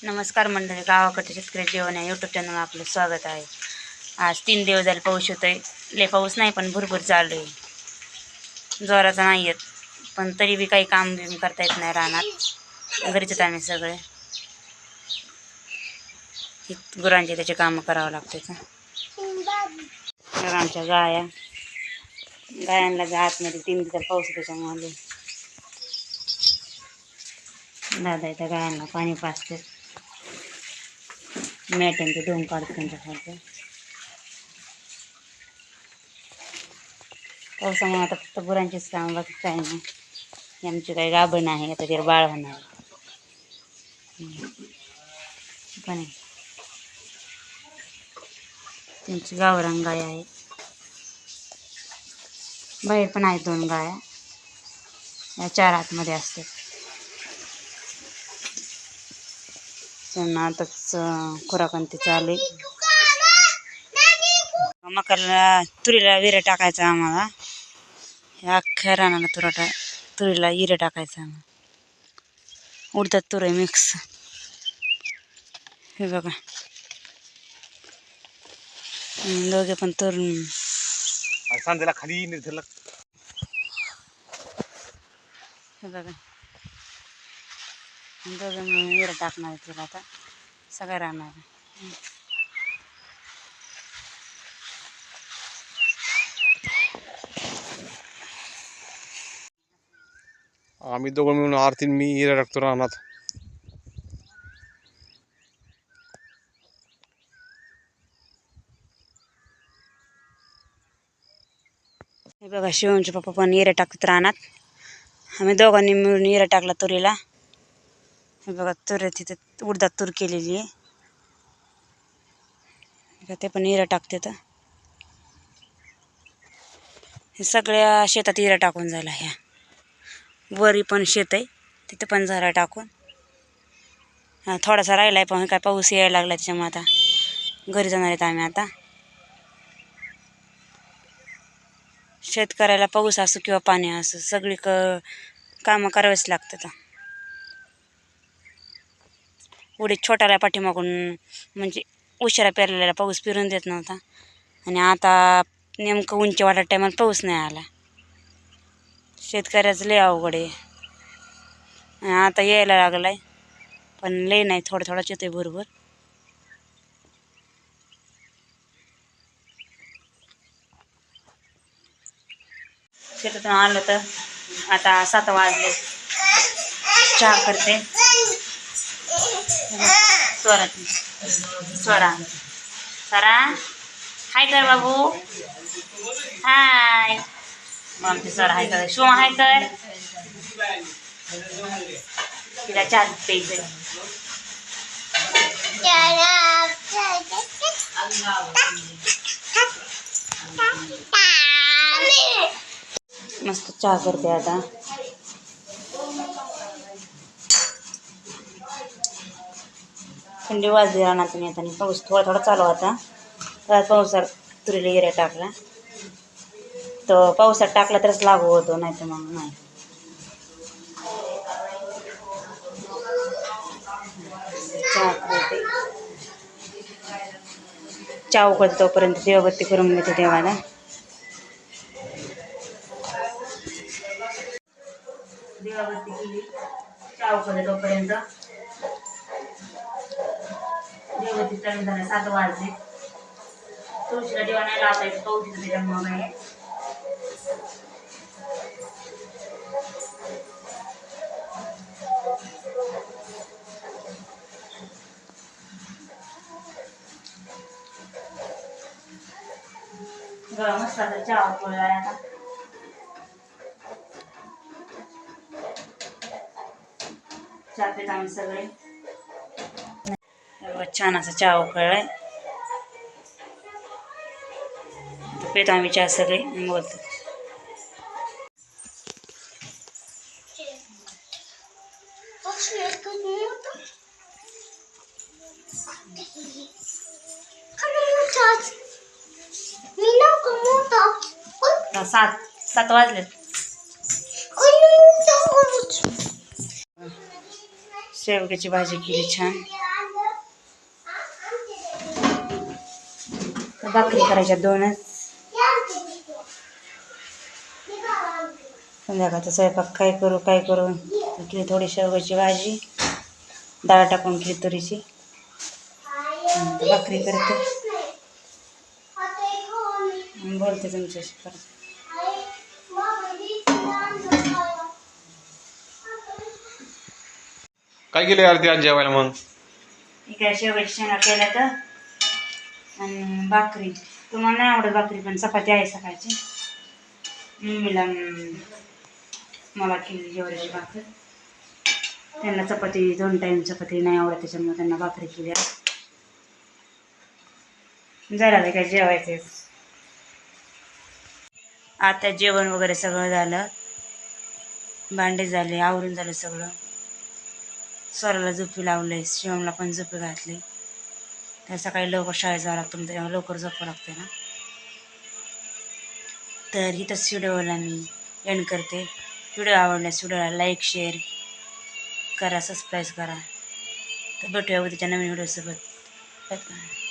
नमस्कार मंडळी, गावाकडच्या शेतकरी जेवण या यूट्यूब चॅनलवर आपलं स्वागत आहे. आज 3 दिवस झाले पाऊस होतोय. लय पाऊस नाही पण भरपूर चालू आहे. जोराचा नाही येत पण तरी बी काही काम बिम करता येत नाही रानात. घरीच आम्ही सगळे गुरांचे त्याचे कामं करावं लागतात. आमच्या गायांना आतमध्ये 3 दिवस पाऊस त्याच्यामुळे दादा इथं गायांना पाणी पाजते. मॅटांचे धुवून काढतो त्यांच्यासारखं. पावसामुळे आता फक्त गुरांचीच काम, बाकी काही नाही. आमची काही गाभण आहे, आता तिला बाळ होणार पण त्यांची गावरान गाय आहे. बाहेर पण आहेत 2 गाया, या 4 आतमध्ये असतात. त्यांना आताच खुराकांती चालू आहे. मकाला तुरीला विरं टाकायचं आम्हाला. ह्या अख्ख्या रानाला तुरीला विरं टाकायचं आम्हाला. उडतात तुरे मिक्स. हे बघा दोघे पण तरुण सांजेला खाली निर्धरला. हे बघा दोघे मिळून विरं टाकणार आहे तुला आता सगळं राहणार. आम्ही दोघं मिळून आरतीन मी हिरा टाकतो रानात. हे बघा शिवमचे पप्पा पण हिरा टाकत रानात. आम्ही दोघांनी मिळून हिरा टाकला तुरीला. हे बघा तुरी तिथे उडदात तूर केलेली आहे. ते पण हिरा टाकते. तर हे सगळ्या शेतात हिरा टाकून झाला. ह्या वरी पण शेत आहे तिथे पण झाला टाकून. हा थोडासा राहिला आहे पण काय पाऊस यायला लागला त्याच्यामुळे आता घरी जाणार आहेत आम्ही. आता शेतकऱ्याला पाऊस असो किंवा पाणी असो सगळी कामं करावीच लागतात. उडीद छोट्याला पाठीमागून म्हणजे उशिरा पेरलेला पाऊस फिरून देत नव्हता आणि आता नेमकं उंची वाढत टायमाला पाऊस नाही आला. शेतकऱ्याचं लय अवघड आहे. आता यायला लागलाय पण लय नाही, थोडं थोडाच येतोय भरभर. शेतातून आलं तर आता 7 वाजले. चहा करते. स्वरा हाय कर बाबू, हाय. मग आमची स्वरा हाय कर, शिव हाय कर. तिला चहा प्यायचं. मस्त चहा करते आता. थंडी वाजली रानातून येताना. पाऊस थोडा थोडा चालू होता. तर पावसात तुरीला हिरा टाकला. तर पावसात टाकला तरच लागू होतो, नाही तर मग नाही. चहा करते. चहा उकळते तोपर्यंत देवबत्ती करून घेते देवाला. देवाबत्ती केली. चहा उकळते तोपर्यंत देवबत्ती टाइम झाला. 7 वाजले. तुळशीला देवा नाही लावता येत पाऊस येतो त्याच्यामुळे नाही. मस्त चहा उकळलाय आता. चहा पित आम्ही सगळे. छान असा चहा उकळलाय. पित आम्ही चहा सगळे बोलतो. सात वाजले. शेवग्याची भाजी केली छान. भाकरी करायच्या 2च. संध्याकाळचा स्वयंपाक काय करू केली थोडी शेवगाची भाजी, डाळ टाकून केली तुरीची. भाकरी करते बोलते तुमच्याशी परत. काय केलं यार ते आज जेवायला मग? इकडे शेवगाची शेंगा केल्या तर आणि भाकरी. तुम्हाला नाही आवडत भाकरी पण चपाती आहे सकाळची. मम्मीला मला केली जेवायची भाकर. त्यांना चपाती 2 टाईम चपाती नाही आवडत त्याच्यामुळे त्यांना भाकरी केली. झालं काय जेवायचं. आता जेवण वगैरे सगळं झालं, भांडे झाले, आवरून झालं सगळं. स्वराला झोपी लावले, शिवमला पण झोपी घातली. त्या सकाळी लवकर शाळेत जावं लागतं, त्यामुळे लवकर झोपावं लागते ना. तर इथंच व्हिडिओला मी एंड करते. व्हिडिओ आवडल्यास व्हिडिओला लाईक शेअर करा, सबस्क्राईब करा. तर भेटूया उद्याच्या नवीन व्हिडिओसोबत. बाय.